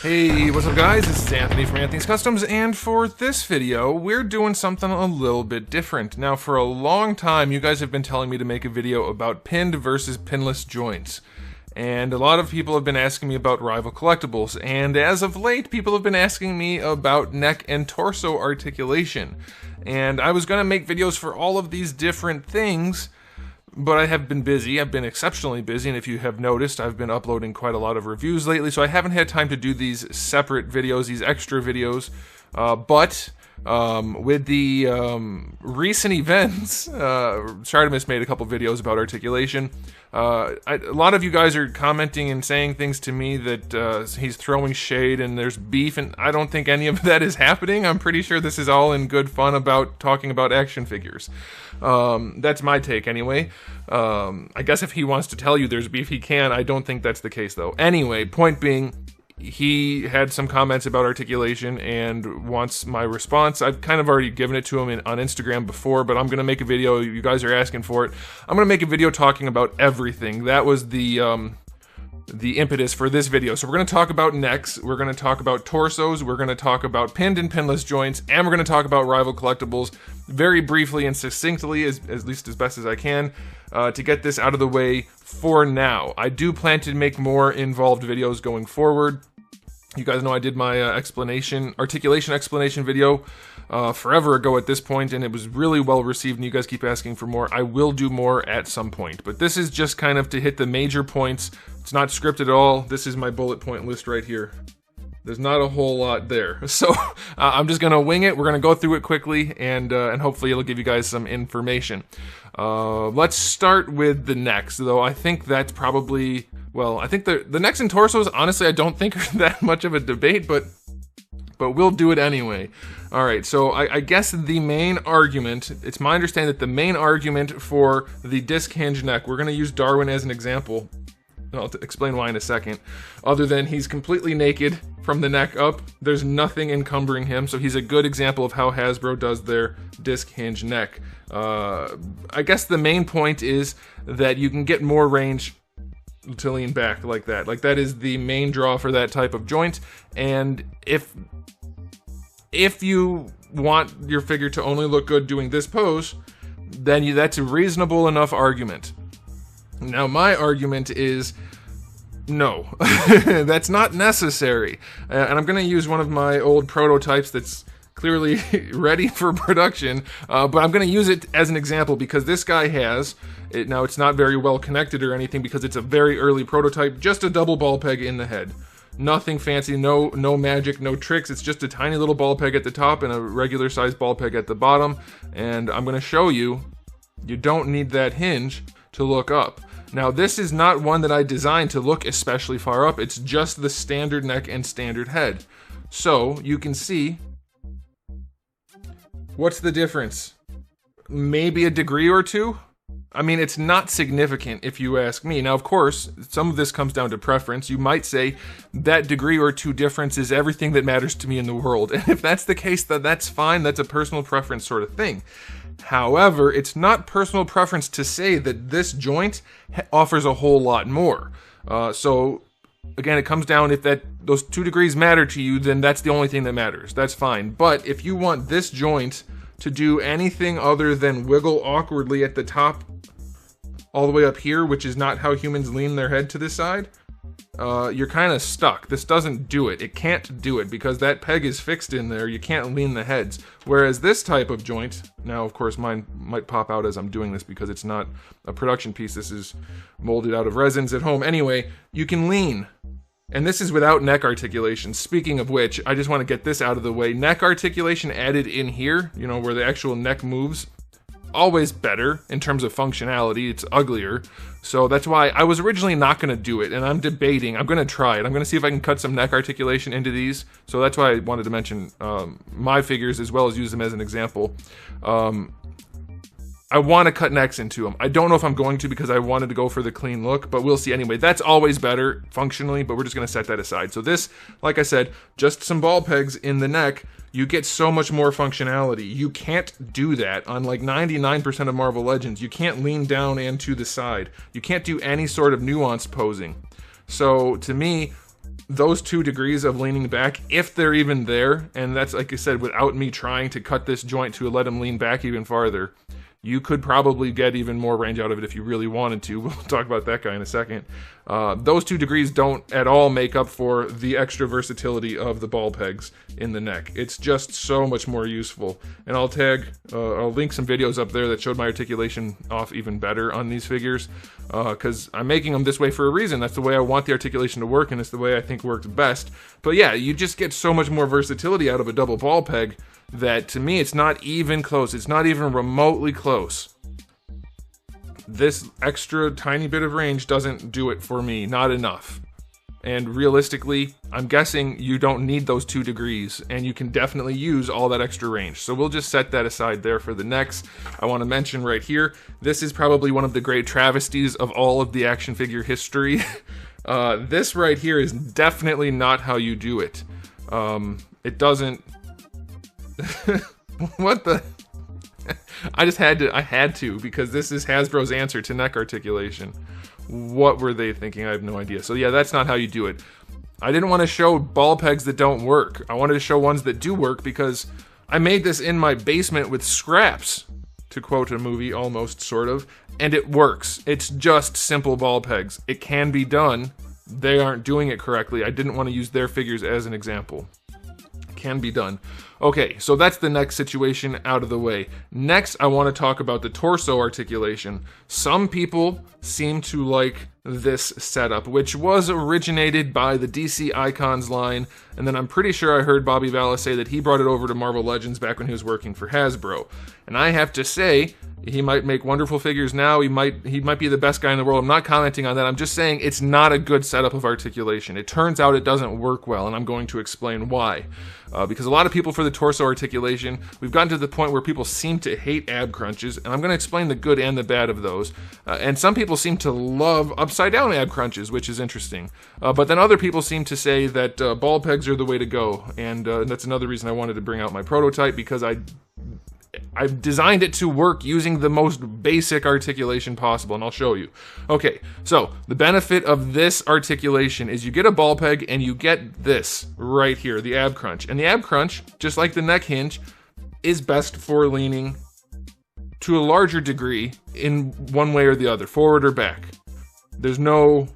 Hey, what's up guys? This is Anthony from Anthony's Customs, and for this video, we're doing something a little bit different. Now, for a long time, you guys have been telling me to make a video about pinned versus pinless joints. And a lot of people have been asking me about rival collectibles, and as of late, people have been asking me about neck and torso articulation. And I was gonna make videos for all of these different things, but I have been busy. I've been exceptionally busy, and if you have noticed, I've been uploading quite a lot of reviews lately, so I haven't had time to do these separate videos, these extra videos. But with the recent events, Chartimus made a couple videos about articulation. A lot of you guys are commenting and saying things to me that he's throwing shade and there's beef, and I don't think any of that is happening. I'm pretty sure this is all in good fun about talking about action figures. That's my take anyway. I guess if he wants to tell you there's beef, he can. I don't think that's the case though. Anyway, point being, he had some comments about articulation and wants my response. I've kind of already given it to him on Instagram before, but I'm going to make a video. You guys are asking for it. I'm going to make a video talking about everything. That was the impetus for this video. So we're going to talk about necks, we're going to talk about torsos, we're going to talk about pinned and pinless joints, and we're going to talk about rival collectibles very briefly and succinctly, at least as best as I can, to get this out of the way for now. I do plan to make more involved videos going forward. You guys know I did my articulation explanation video forever ago at this point, and it was really well received, and you guys keep asking for more. I will do more at some point, but this is just kind of to hit the major points. It's not scripted at all. This is my bullet point list right here. There's not a whole lot there, so I'm just gonna wing it. We're gonna go through it quickly, and hopefully it'll give you guys some information. Let's start with the necks, though. I think that's probably, well, I think the necks and torsos, honestly, I don't think are that much of a debate, but we'll do it anyway. All right, so I guess the main argument, it's my understanding that the main argument for the disc hinge neck, we're gonna use Darwin as an example. I'll explain why in a second. Other than he's completely naked from the neck up, there's nothing encumbering him, so he's a good example of how Hasbro does their disc hinge neck. I guess the main point is that you can get more range to lean back like that. Like, that is the main draw for that type of joint, and if you want your figure to only look good doing this pose, then that's a reasonable enough argument. Now, my argument is no, that's not necessary. And I'm going to use one of my old prototypes that's clearly ready for production, but I'm going to use it as an example because this guy has it. Now, it's not very well connected or anything because it's a very early prototype, just a double ball peg in the head. Nothing fancy, no magic, no tricks. It's just a tiny little ball peg at the top and a regular sized ball peg at the bottom. And I'm going to show you, you don't need that hinge to look up. Now, this is not one that I designed to look especially far up. It's just the standard neck and standard head. So you can see, what's the difference? Maybe a degree or two? I mean, it's not significant if you ask me. Now, of course, some of this comes down to preference. You might say that degree or two difference is everything that matters to me in the world. And if that's the case, then that's fine. That's a personal preference sort of thing. However, it's not personal preference to say that this joint offers a whole lot more. So, again, it comes down, if those 2 degrees matter to you, then that's the only thing that matters. That's fine. But if you want this joint to do anything other than wiggle awkwardly at the top all the way up here, which is not how humans lean their head to this side, you're kind of stuck. This doesn't do it. It can't do it because that peg is fixed in there. You can't lean the heads. Whereas this type of joint, now of course mine might pop out as I'm doing this because it's not a production piece. This is molded out of resins at home. Anyway, you can lean. And this is without neck articulation. Speaking of which, I just want to get this out of the way. Neck articulation added in here, you know, where the actual neck moves, always better in terms of functionality. It's uglier. So that's why I was originally not going to do it, and I'm debating. I'm going to try it. I'm going to see if I can cut some neck articulation into these. So that's why I wanted to mention my figures as well as use them as an example. I want to cut necks into them. I don't know if I'm going to because I wanted to go for the clean look, but we'll see anyway. That's always better functionally, but we're just going to set that aside. So this, like I said, just some ball pegs in the neck. You get so much more functionality. You can't do that on like 99% of Marvel Legends. You can't lean down and to the side. You can't do any sort of nuanced posing. So to me, those 2 degrees of leaning back, if they're even there, and that's, like I said, without me trying to cut this joint to let him lean back even farther, you could probably get even more range out of it if you really wanted to. We'll talk about that guy in a second. Those 2 degrees don't at all make up for the extra versatility of the ball pegs in the neck. It's just so much more useful. And I'll link some videos up there that showed my articulation off even better on these figures, because I'm making them this way for a reason. That's the way I want the articulation to work, and it's the way I think works best. But yeah, you just get so much more versatility out of a double ball peg that, to me, it's not even close. It's not even remotely close. This extra tiny bit of range doesn't do it for me, not enough. And realistically, I'm guessing you don't need those 2 degrees, and you can definitely use all that extra range. So we'll just set that aside there for the next. I want to mention right here, this is probably one of the great travesties of all of the action figure history. This right here is definitely not how you do it. It doesn't... What the... I had to, because this is Hasbro's answer to neck articulation. What were they thinking? I have no idea. So yeah, that's not how you do it. I didn't want to show ball pegs that don't work. I wanted to show ones that do work, because I made this in my basement with scraps, to quote a movie, almost, sort of, and it works. It's just simple ball pegs. It can be done. They aren't doing it correctly. I didn't want to use their figures as an example. Can be done. Okay, so that's the next situation out of the way. Next, I want to talk about the torso articulation. Some people seem to like this setup, which was originated by the DC Icons line, and then I'm pretty sure I heard Bobby Vallis say that he brought it over to Marvel Legends back when he was working for Hasbro. And I have to say, he might make wonderful figures now, he might be the best guy in the world. I'm not commenting on that, I'm just saying it's not a good setup of articulation. It turns out it doesn't work well, and I'm going to explain why. Because a lot of people, for the torso articulation, we've gotten to the point where people seem to hate ab crunches, and I'm going to explain the good and the bad of those. And some people seem to love upside down ab crunches, which is interesting. But then other people seem to say that ball pegs are the way to go, and that's another reason I wanted to bring out my prototype, because I've designed it to work using the most basic articulation possible, and I'll show you. Okay, so the benefit of this articulation is you get a ball peg and you get this right here, the ab crunch. And the ab crunch, just like the neck hinge, is best for leaning to a larger degree in one way or the other, forward or back. There's no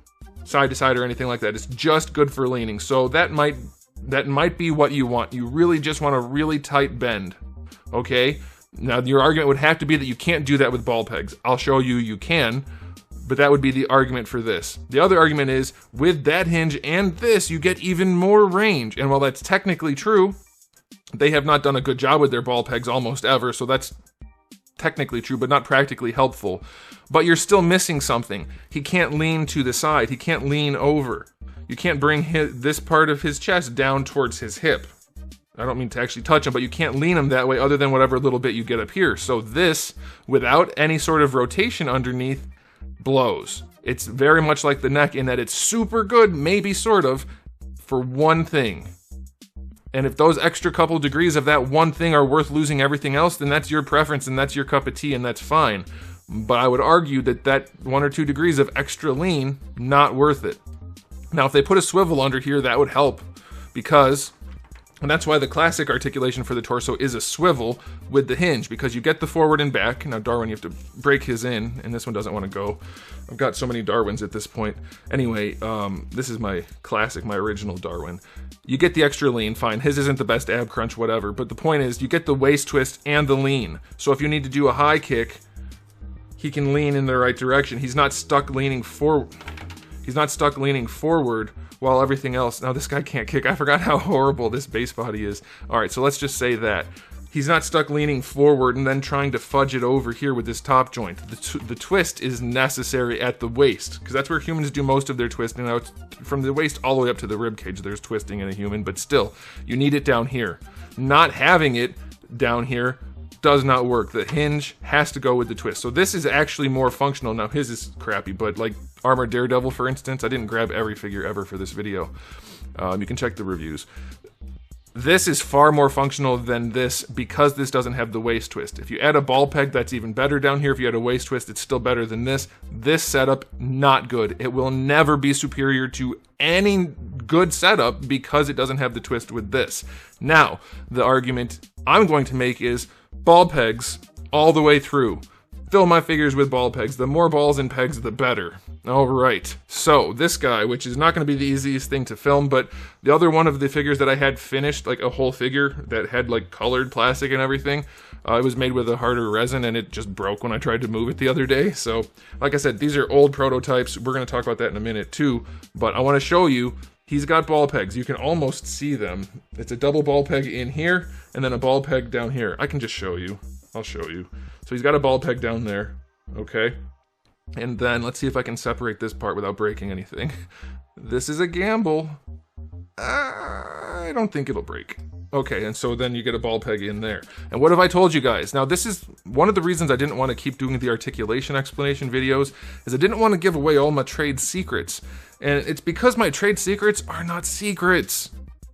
side to side or anything like that. It's just good for leaning. So that might be what you want. You really just want a really tight bend. Okay? Now, your argument would have to be that you can't do that with ball pegs. I'll show you you can, but that would be the argument for this. The other argument is, with that hinge and this, you get even more range. And while that's technically true, they have not done a good job with their ball pegs almost ever, so that's technically true, but not practically helpful. But you're still missing something. He can't lean to the side. He can't lean over. You can't bring this part of his chest down towards his hip. I don't mean to actually touch him, but you can't lean him that way other than whatever little bit you get up here. So this, without any sort of rotation underneath, blows. It's very much like the neck in that it's super good, maybe sort of, for one thing. And if those extra couple degrees of that one thing are worth losing everything else, then that's your preference and that's your cup of tea and that's fine. But I would argue that 1 or 2 degrees of extra lean, not worth it. Now, if they put a swivel under here, that would help, because... And that's why the classic articulation for the torso is a swivel with the hinge, because you get the forward and back. Now, Darwin, you have to break his in, and this one doesn't want to go. I've got so many Darwins at this point. Anyway, this is my classic, my original Darwin. You get the extra lean, fine. His isn't the best ab crunch, whatever. But the point is, you get the waist twist and the lean. So if you need to do a high kick, he can lean in the right direction. He's not stuck leaning forward. He's not stuck leaning forward while everything else... Now, this guy can't kick. I forgot how horrible this base body is. All right, so let's just say that. He's not stuck leaning forward and then trying to fudge it over here with this top joint. The twist is necessary at the waist, because that's where humans do most of their twisting. Now, it's from the waist all the way up to the rib cage, there's twisting in a human, but still, you need it down here. Not having it down here does not work. The hinge has to go with the twist. So this is actually more functional. Now, his is crappy, but like Armored Daredevil, for instance, I didn't grab every figure ever for this video. You can check the reviews. This is far more functional than this because this doesn't have the waist twist. If you add a ball peg, that's even better down here. If you add a waist twist, it's still better than this. This setup, not good. It will never be superior to any good setup because it doesn't have the twist with this. Now, the argument I'm going to make is ball pegs all the way through. Fill my figures with ball pegs. The more balls and pegs, the better. All right. So this guy, which is not going to be the easiest thing to film, but the other one of the figures that I had finished, like a whole figure that had like colored plastic and everything, it was made with a harder resin and it just broke when I tried to move it the other day. So like I said, these are old prototypes. We're going to talk about that in a minute too, but I want to show you he's got ball pegs. You can almost see them. It's a double ball peg in here and then a ball peg down here. I can just show you. I'll show you. So he's got a ball peg down there, okay? And then let's see if I can separate this part without breaking anything. This is a gamble. I don't think it'll break. Okay, and so then you get a ball peg in there. And what have I told you guys? Now this is one of the reasons I didn't want to keep doing the articulation explanation videos, is I didn't want to give away all my trade secrets. And it's because my trade secrets are not secrets.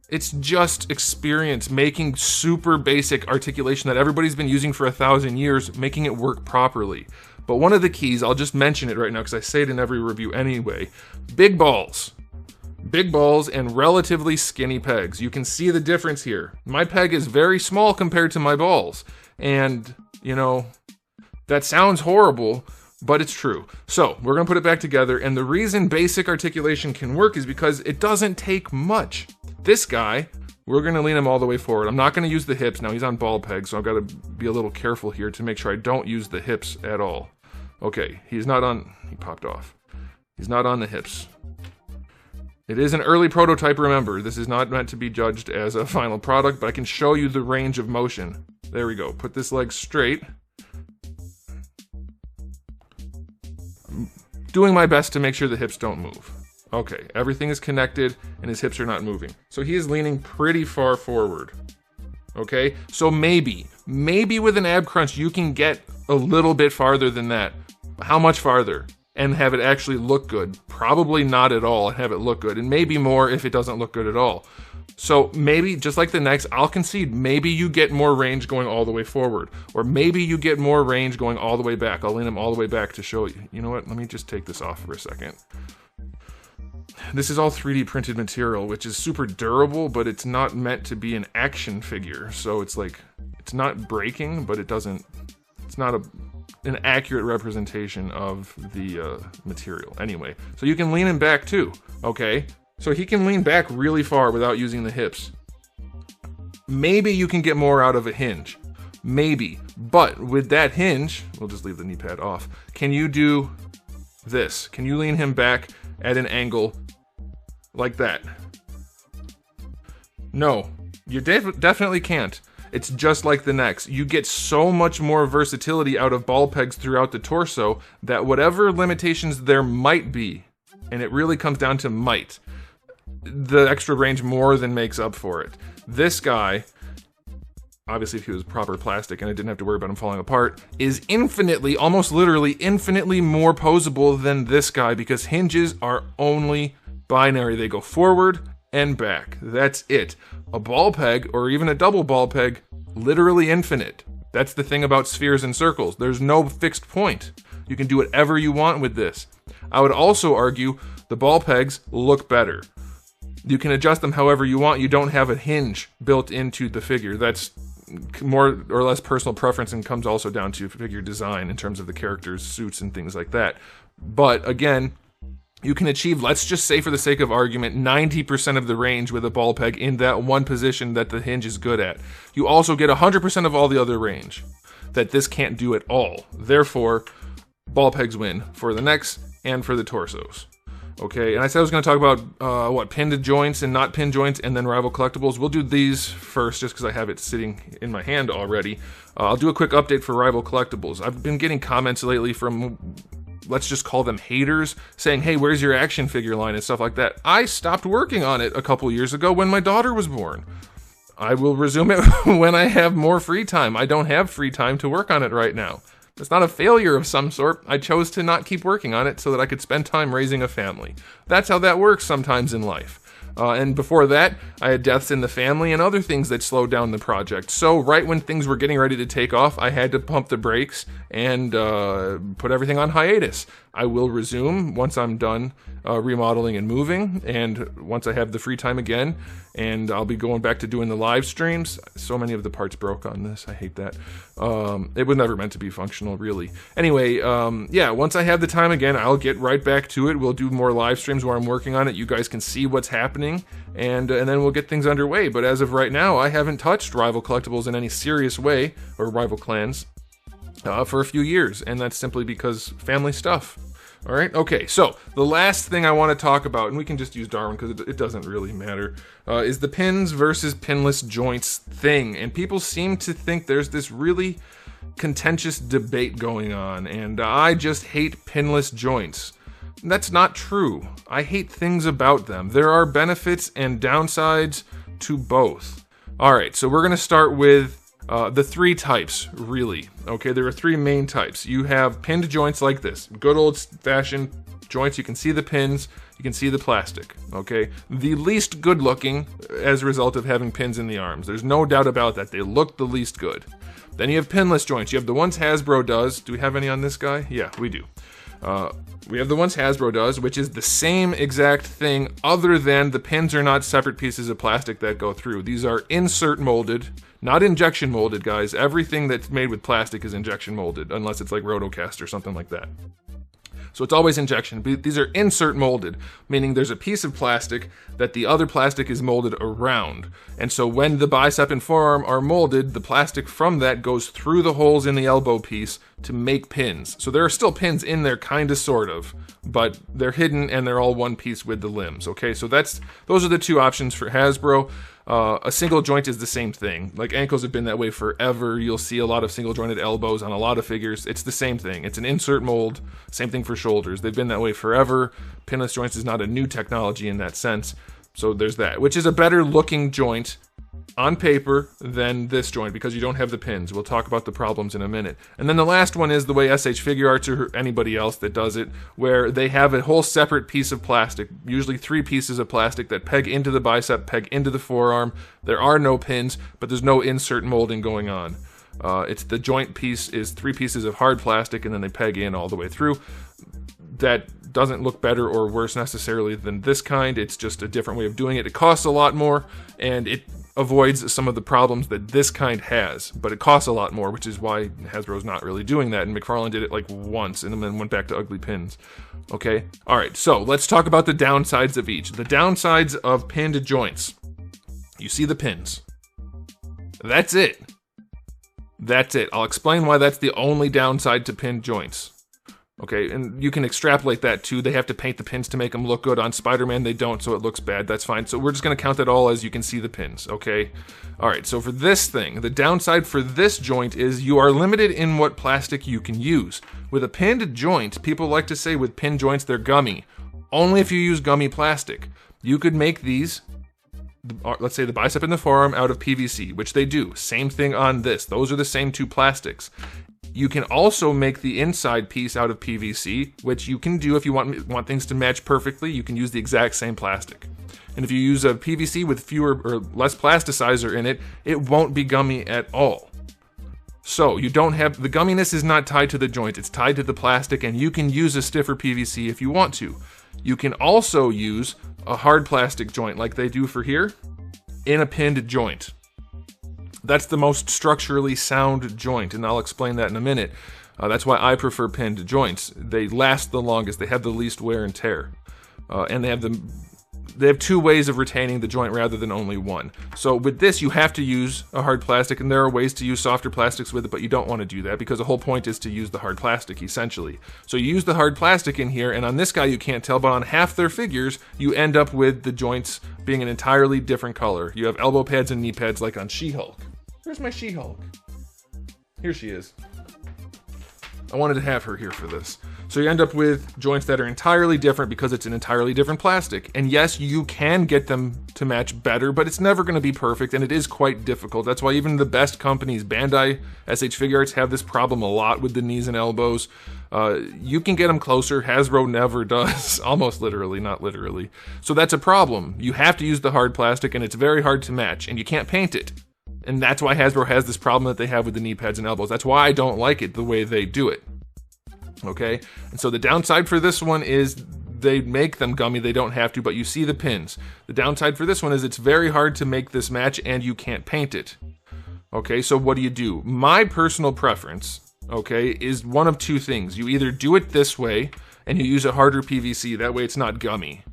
It's just experience making super basic articulation that everybody's been using for 1,000 years, making it work properly. But one of the keys, I'll just mention it right now because I say it in every review anyway, big balls. Big balls and relatively skinny pegs. You can see the difference here. My peg is very small compared to my balls. And, you know, that sounds horrible, but it's true. So we're going to put it back together. And the reason basic articulation can work is because it doesn't take much. This guy, we're going to lean him all the way forward. I'm not going to use the hips. Now he's on ball pegs, so I've got to be a little careful here to make sure I don't use the hips at all. Okay, he's not on, he popped off. He's not on the hips. It is an early prototype, remember. This is not meant to be judged as a final product, but I can show you the range of motion. There we go. Put this leg straight. I'm doing my best to make sure the hips don't move. Okay, everything is connected and his hips are not moving. So he is leaning pretty far forward. Okay, so maybe with an ab crunch you can get a little bit farther than that. How much farther? And have it actually look good? Probably not at all and have it look good. And maybe more if it doesn't look good at all. So maybe, just like the next, I'll concede, maybe you get more range going all the way forward. Or maybe you get more range going all the way back. I'll lean him all the way back to show you. You know what, let me just take this off for a second. This is all 3D printed material, which is super durable, but it's not meant to be an action figure. So it's like, it's not breaking, but it's not an accurate representation of the material. Anyway, so you can lean him back too, okay? So he can lean back really far without using the hips. Maybe you can get more out of a hinge. Maybe. But with that hinge, we'll just leave the knee pad off. Can you do this? Can you lean him back at an angle like that? No, you definitely can't. It's just like the next. You get so much more versatility out of ball pegs throughout the torso that whatever limitations there might be, and it really comes down to might, the extra range more than makes up for it. This guy, obviously if he was proper plastic and I didn't have to worry about him falling apart, is infinitely, almost literally infinitely more posable than this guy because hinges are only binary. They go forward and back. That's it. A ball peg, or even a double ball peg, literally infinite. That's the thing about spheres and circles. There's no fixed point. You can do whatever you want with this. I would also argue the ball pegs look better. You can adjust them however you want. You don't have a hinge built into the figure. That's more or less personal preference and comes also down to figure design in terms of the characters' suits and things like that. But again, you can achieve, let's just say for the sake of argument, 90% of the range with a ball peg in that one position that the hinge is good at. You also get 100% of all the other range that this can't do at all. Therefore, ball pegs win for the necks and for the torsos. Okay, and I said I was going to talk about pinned joints and not pinned joints, and then rival collectibles. We'll do these first just because I have it sitting in my hand already. I'll do a quick update for rival collectibles. I've been getting comments lately from, let's just call them haters, saying, hey, where's your action figure line and stuff like that. I stopped working on it a couple years ago when my daughter was born. I will resume it when I have more free time. I don't have free time to work on it right now. It's not a failure of some sort. I chose to not keep working on it so that I could spend time raising a family. That's how that works sometimes in life. And before that, I had deaths in the family and other things that slowed down the project. So right when things were getting ready to take off, I had to pump the brakes and put everything on hiatus. I will resume once I'm done remodeling and moving, and once I have the free time again, and I'll be going back to doing the live streams. So many of the parts broke on this. I hate that. It was never meant to be functional, really. Anyway, yeah, once I have the time again, I'll get right back to it. We'll do more live streams where I'm working on it. You guys can see what's happening, and then we'll get things underway. But as of right now, I haven't touched Rival Collectibles in any serious way, or Rival Clans, for a few years, and that's simply because family stuff. All right, okay, so the last thing I want to talk about, and we can just use Darwin because it doesn't really matter, is the pins versus pinless joints thing. And people seem to think there's this really contentious debate going on, and I just hate pinless joints. That's not true. I hate things about them. There are benefits and downsides to both. All right, so we're going to start with the three types, really. Okay, there are three main types. You have pinned joints like this. Good old-fashioned joints. You can see the pins. You can see the plastic. Okay, the least good looking as a result of having pins in the arms. There's no doubt about that. They look the least good. Then you have pinless joints. You have the ones Hasbro does. Do we have any on this guy? Yeah, we do. We have the ones Hasbro does, which is the same exact thing, other than the pins are not separate pieces of plastic that go through. These are insert molded, not injection molded, guys. Everything that's made with plastic is injection molded, unless it's like Rotocast or something like that. So it's always injection. These are insert molded, meaning there's a piece of plastic that the other plastic is molded around. And so when the bicep and forearm are molded, the plastic from that goes through the holes in the elbow piece to make pins. So there are still pins in there, kind of, sort of, but they're hidden and they're all one piece with the limbs. Okay, so those are the two options for Hasbro. A single joint is the same thing. Like, ankles have been that way forever. You'll see a lot of single jointed elbows on a lot of figures. It's the same thing. It's an insert mold. Same thing for shoulders. They've been that way forever. Pinless joints is not a new technology in that sense. So there's that, which is a better looking joint on paper than this joint because you don't have the pins. We'll talk about the problems in a minute. And then the last one is the way SH Figure Arts or anybody else that does it, where they have a whole separate piece of plastic, usually 3 pieces of plastic that peg into the bicep, peg into the forearm. There are no pins, but there's no insert molding going on. It's the joint piece is 3 pieces of hard plastic and then they peg in all the way through. That doesn't look better or worse necessarily than this kind. It's just a different way of doing it. It costs a lot more, and it avoids some of the problems that this kind has, but it costs a lot more, which is why Hasbro's not really doing that, and McFarlane did it like once and then went back to ugly pins. Okay, all right, so let's talk about the downsides of each. The downsides of pinned joints. You see the pins. That's it. That's it. I'll explain why that's the only downside to pinned joints. Okay, and you can extrapolate that too. They have to paint the pins to make them look good. On Spider-Man, they don't, so it looks bad. That's fine. So we're just going to count that all as you can see the pins, okay? All right, so for this thing, the downside for this joint is you are limited in what plastic you can use. With a pinned joint, people like to say with pinned joints, they're gummy. Only if you use gummy plastic. You could make these, let's say the bicep and the forearm, out of PVC, which they do. Same thing on this. Those are the same 2 plastics. You can also make the inside piece out of PVC, which you can do if you want things to match perfectly. You can use the exact same plastic. And if you use a PVC with fewer or less plasticizer in it, it won't be gummy at all. So you don't have, the gumminess is not tied to the joint, it's tied to the plastic, and you can use a stiffer PVC if you want to. You can also use a hard plastic joint like they do for here in a pinned joint. That's the most structurally sound joint, and I'll explain that in a minute. That's why I prefer pinned joints. They last the longest. They have the least wear and tear, and they have 2 ways of retaining the joint rather than only one. So with this, you have to use a hard plastic, and there are ways to use softer plastics with it, but you don't want to do that because the whole point is to use the hard plastic, essentially. So you use the hard plastic in here, and on this guy you can't tell, but on half their figures, you end up with the joints being an entirely different color. You have elbow pads and knee pads like on She-Hulk. Where's my She-Hulk? Here she is. I wanted to have her here for this. So you end up with joints that are entirely different because it's an entirely different plastic. And yes, you can get them to match better, but it's never going to be perfect, and it is quite difficult. That's why even the best companies, Bandai, SH Figure Arts, have this problem a lot with the knees and elbows. You can get them closer. Hasbro never does. Almost literally, not literally. So that's a problem. You have to use the hard plastic, and it's very hard to match, and you can't paint it. And that's why Hasbro has this problem that they have with the knee pads and elbows. That's why I don't like it the way they do it. Okay, and so the downside for this one is they make them gummy, they don't have to, but you see the pins. The downside for this one is it's very hard to make this match and you can't paint it. Okay, so what do? My personal preference, okay, is one of two things. You either do it this way and you use a harder PVC, that way it's not gummy.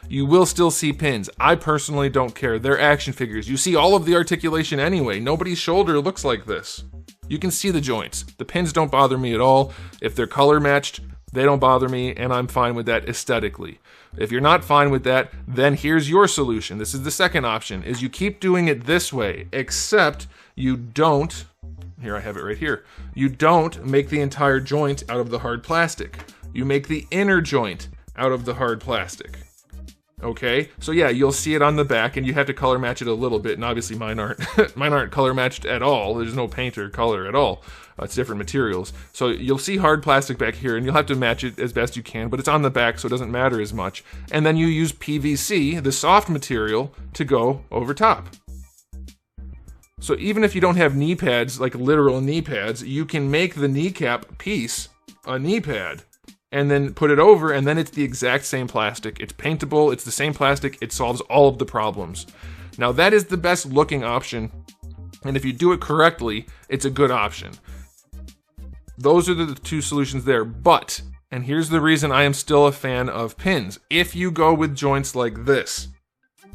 You will still see pins. I personally don't care. They're action figures. You see all of the articulation anyway. Nobody's shoulder looks like this. You can see the joints. The pins don't bother me at all. If they're color matched, they don't bother me, and I'm fine with that aesthetically. If you're not fine with that, then here's your solution. This is the second option, is you keep doing it this way, except you don't, here I have it right here, you don't make the entire joint out of the hard plastic. You make the inner joint out of the hard plastic. Okay, so yeah, you'll see it on the back, and you have to color match it a little bit, and obviously mine aren't color matched at all. There's no paint or color at all. It's different materials. So you'll see hard plastic back here, and you'll have to match it as best you can, but it's on the back, so it doesn't matter as much. And then you use PVC, the soft material, to go over top. So even if you don't have knee pads, like literal knee pads, you can make the kneecap piece a knee pad, and then put it over, and then it's the exact same plastic. It's paintable, it's the same plastic, it solves all of the problems. Now that is the best looking option, and if you do it correctly, it's a good option. Those are the two solutions there, but, and here's the reason I am still a fan of pins. If you go with joints like this,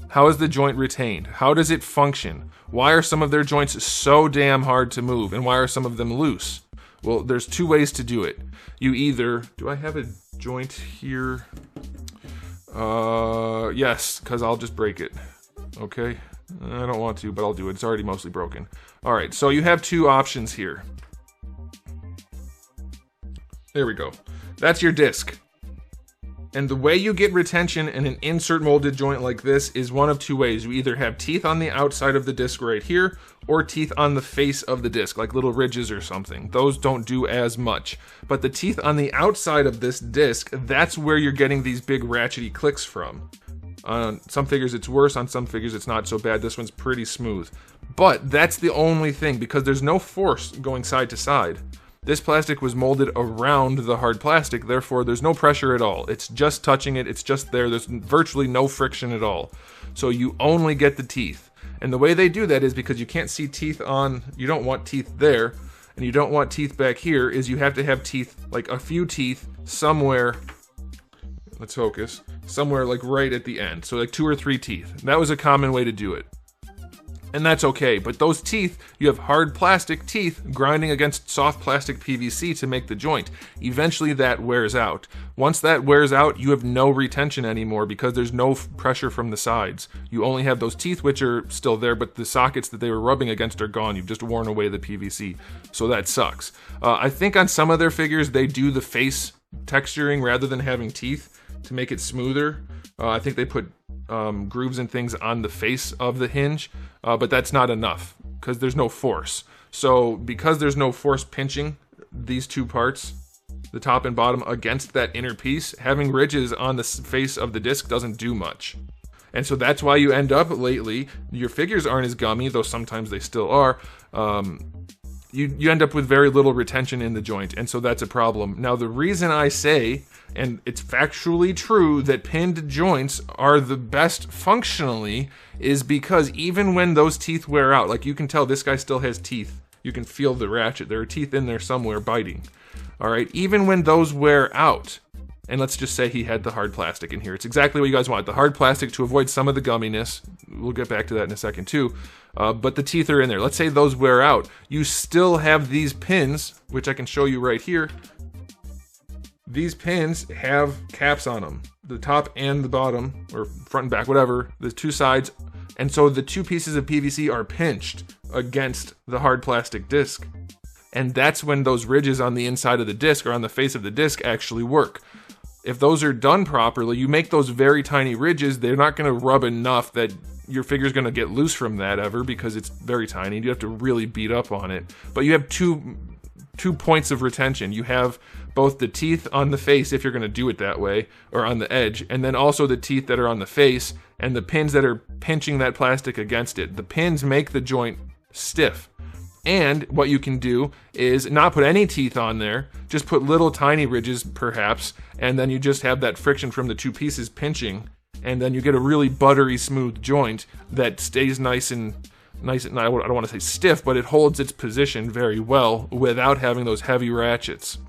how is the joint retained? How does it function? Why are some of their joints so damn hard to move, and why are some of them loose? Well, there's two ways to do it. You either, do I have a joint here? Yes, because I'll just break it. Okay, I don't want to, but I'll do it. It's already mostly broken. All right, so you have two options here. There we go. That's your disc. And the way you get retention in an insert molded joint like this is one of two ways. You either have teeth on the outside of the disc right here, or teeth on the face of the disc, like little ridges or something. Those don't do as much. But the teeth on the outside of this disc, that's where you're getting these big ratchety clicks from. On some figures it's worse, on some figures it's not so bad. This one's pretty smooth. But that's the only thing, because there's no force going side to side. This plastic was molded around the hard plastic, therefore there's no pressure at all. It's just touching it, it's just there, there's virtually no friction at all. So you only get the teeth. And the way they do that is because you can't see teeth on, you don't want teeth there, and you don't want teeth back here, is you have to have teeth, like a few teeth somewhere, let's focus, somewhere like right at the end. So like 2 or 3 teeth. That was a common way to do it. And that's okay, but those teeth, you have hard plastic teeth grinding against soft plastic PVC to make the joint. Eventually that wears out. Once that wears out, you have no retention anymore because there's no pressure from the sides. You only have those teeth, which are still there, but the sockets that they were rubbing against are gone. You've just worn away the PVC, so that sucks. I think on some of their figures, they do the face texturing rather than having teeth to make it smoother. I think they put grooves and things on the face of the hinge, but that's not enough because there's no force. So because there's no force pinching these two parts, the top and bottom, against that inner piece, having ridges on the face of the disc doesn't do much. And so that's why you end up lately, your figures aren't as gummy, though sometimes they still are. You end up with very little retention in the joint, and so that's a problem. Now the reason I say, and it's factually true, that pinned joints are the best functionally is because even when those teeth wear out, like you can tell this guy still has teeth. You can feel the ratchet. There are teeth in there somewhere biting. All right, even when those wear out, and let's just say he had the hard plastic in here. It's exactly what you guys want. The hard plastic to avoid some of the gumminess. We'll get back to that in a second too. But the teeth are in there. Let's say those wear out. You still have these pins, which I can show you right here. These pins have caps on them. The top and the bottom, or front and back, whatever. The two sides. And so the two pieces of PVC are pinched against the hard plastic disc. And that's when those ridges on the inside of the disc or on the face of the disc actually work. If those are done properly, you make those very tiny ridges, they're not going to rub enough that your figure's going to get loose from that ever because it's very tiny. You have to really beat up on it. But you have two points of retention. You have both the teeth on the face, if you're going to do it that way, or on the edge, and then also the teeth that are on the face and the pins that are pinching that plastic against it. The pins make the joint stiff. And what you can do is not put any teeth on there, just put little tiny ridges perhaps, and then you just have that friction from the two pieces pinching, and then you get a really buttery smooth joint that stays nice and I don't want to say stiff, but it holds its position very well without having those heavy ratchets.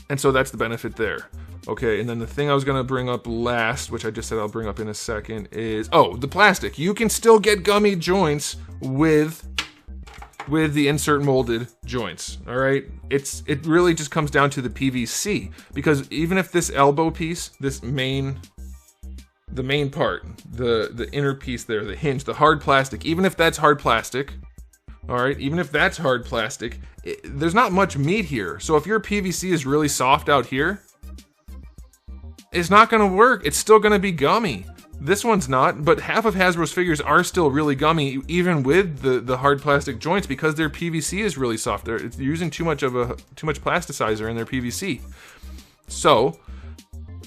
And so that's the benefit there. Okay, and then the thing I was going to bring up last, which I just said I'll bring up in a second, is, the plastic. You can still get gummy joints with the insert molded joints, all right? It really just comes down to the PVC, because even if this elbow piece, the main part, the inner piece there, the hinge, the hard plastic, even if that's hard plastic, all right, even if that's hard plastic, there's not much meat here. So if your PVC is really soft out here, it's not going to work. It's still going to be gummy. This one's not, but half of Hasbro's figures are still really gummy, even with the hard plastic joints, because their PVC is really soft. They're using too much plasticizer in their PVC. So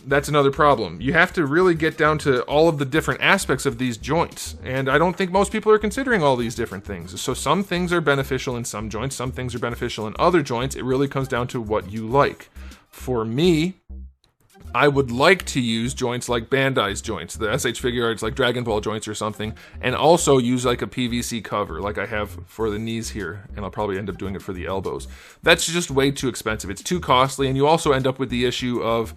that's another problem. You have to really get down to all of the different aspects of these joints, and I don't think most people are considering all these different things. So some things are beneficial in some joints, some things are beneficial in other joints. It really comes down to what you like. For me, I would like to use joints like Bandai's joints, the SH Figure Arts like Dragon Ball joints or something, and also use like a PVC cover like I have for the knees here, and I'll probably end up doing it for the elbows. That's just way too expensive. It's too costly, and you also end up with the issue of,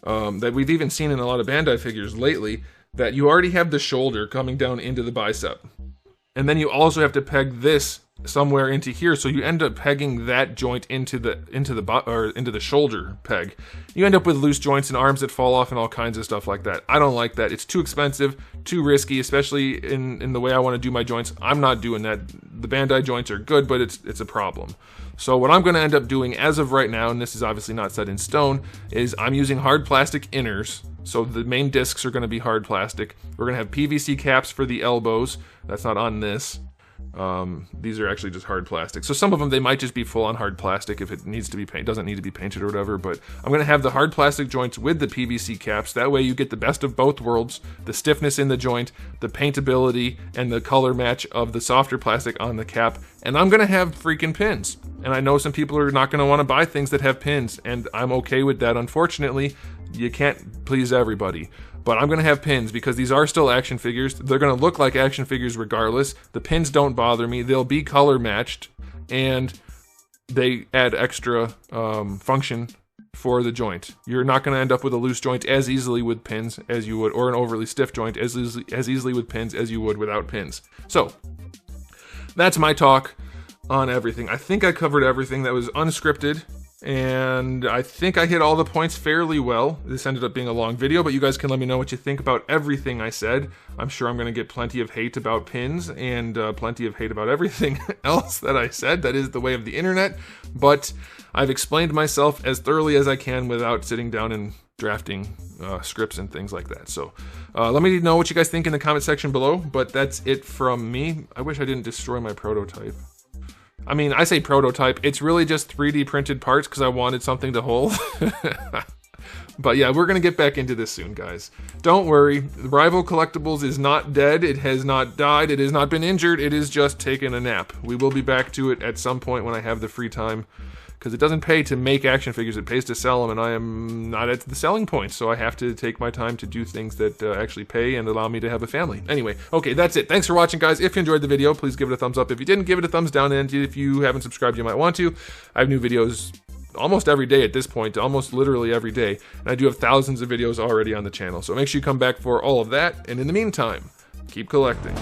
that we've even seen in a lot of Bandai figures lately, that you already have the shoulder coming down into the bicep. And then you also have to peg this somewhere into here, so you end up pegging that joint into the shoulder peg. You end up with loose joints and arms that fall off and all kinds of stuff like that. I don't like that. It's too expensive, too risky, especially in the way I want to do my joints. I'm not doing that. The Bandai joints are good, but it's a problem. So what I'm going to end up doing as of right now, and this is obviously not set in stone, is I'm using hard plastic inners. So the main discs are going to be hard plastic. We're going to have PVC caps for the elbows. That's not on this. These are actually just hard plastic. So some of them, they might just be full on hard plastic if it needs to be doesn't need to be painted or whatever, but I'm going to have the hard plastic joints with the PVC caps. That way you get the best of both worlds, the stiffness in the joint, the paintability, and the color match of the softer plastic on the cap. And I'm going to have freaking pins. And I know some people are not going to want to buy things that have pins, and I'm okay with that. Unfortunately, you can't please everybody. But I'm going to have pins because these are still action figures. They're going to look like action figures regardless. The pins don't bother me. They'll be color matched, and they add extra function for the joint. You're not going to end up with a loose joint as easily with pins as you would, or an overly stiff joint as easily with pins as you would without pins. So that's my talk on everything. I think I covered everything that was unscripted, and I think I hit all the points fairly well. This ended up being a long video, but you guys can let me know what you think about everything I said. I'm sure I'm going to get plenty of hate about pins and plenty of hate about everything else that I said. That is the way of the internet, but I've explained myself as thoroughly as I can without sitting down and drafting scripts and things like that. So let me know what you guys think in the comment section below, but that's it from me. I wish I didn't destroy my prototype. I mean, I say prototype, it's really just 3D printed parts because I wanted something to hold. But yeah, we're going to get back into this soon, guys. Don't worry, Rival Collectibles is not dead, it has not died, it has not been injured, it is just taken a nap. We will be back to it at some point when I have the free time, because it doesn't pay to make action figures, it pays to sell them, and I am not at the selling point, so I have to take my time to do things that actually pay and allow me to have a family. Anyway, okay, that's it. Thanks for watching, guys. If you enjoyed the video, please give it a thumbs up. If you didn't, give it a thumbs down, and if you haven't subscribed, you might want to. I have new videos almost every day at this point, almost literally every day, and I do have thousands of videos already on the channel, so make sure you come back for all of that, and in the meantime, keep collecting.